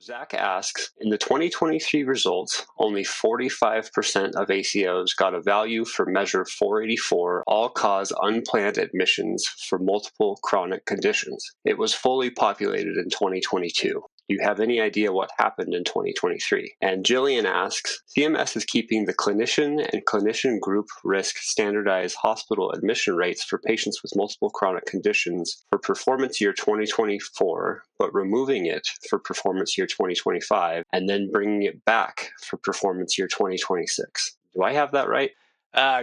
Zach asks, in the 2023 results, only 45% of ACOs got a value for measure 484 all-cause unplanned admissions for multiple chronic conditions. It was fully populated in 2022. Do you have any idea what happened in 2023? And Gillian asks, CMS is keeping the clinician and clinician group risk standardized hospital admission rates for patients with multiple chronic conditions for performance year 2024, but removing it for performance year 2025, and then bringing it back for performance year 2026. Do I have that right?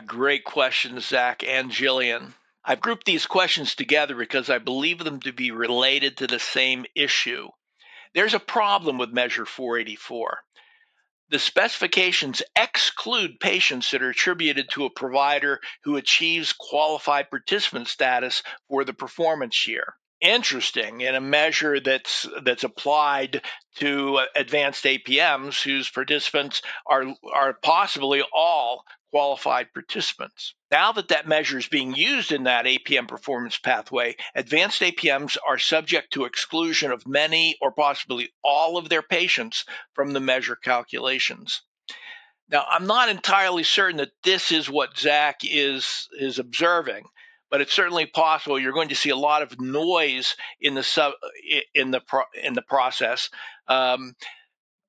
Great questions, Zach and Gillian. I've grouped these questions together because I believe them to be related to the same issue. There's a problem with Measure 484. The specifications exclude patients that are attributed to a provider who achieves qualified participant status for the performance year. Interesting, in a measure that's applied to advanced APMs whose participants are possibly all qualified participants. Now that measure is being used in that APM performance pathway, advanced APMs are subject to exclusion of many or possibly all of their patients from the measure calculations. Now, I'm not entirely certain that this is what Zach is observing, but it's certainly possible. You're going to see a lot of noise in the process,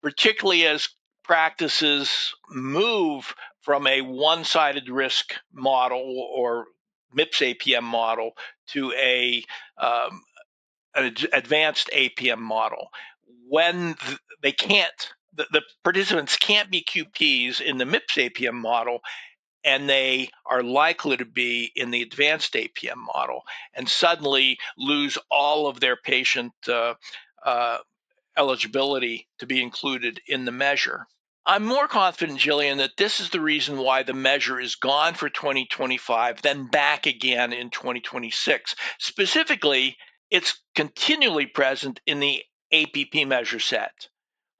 particularly as practices move from a one-sided risk model or MIPS APM model to an advanced APM model. When they can't, the participants can't be QPs in the MIPS APM model, and they are likely to be in the advanced APM model, and suddenly lose all of their patient eligibility to be included in the measure. I'm more confident, Gillian, that this is the reason why the measure is gone for 2025, then back again in 2026. Specifically, it's continually present in the APP measure set,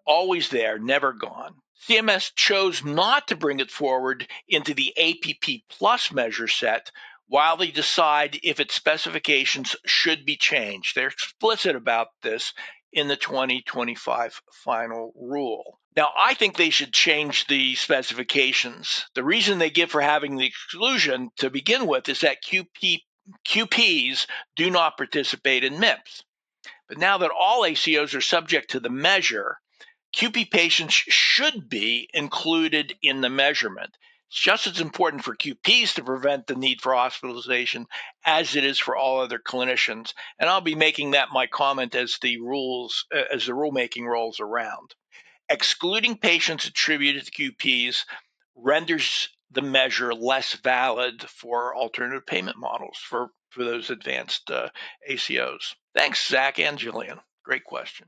always there, never gone. CMS chose not to bring it forward into the APP plus measure set while they decide if its specifications should be changed. They're explicit about this in the 2025 final rule. Now, I think they should change the specifications. The reason they give for having the exclusion to begin with is that QPs do not participate in MIPS. But now that all ACOs are subject to the measure, QP patients should be included in the measurement. It's just as important for QPs to prevent the need for hospitalization as it is for all other clinicians. And I'll be making that my comment as the rulemaking rolls around. Excluding patients attributed to QPs renders the measure less valid for alternative payment models for those advanced ACOs. Thanks, Zach and Gillian. Great question.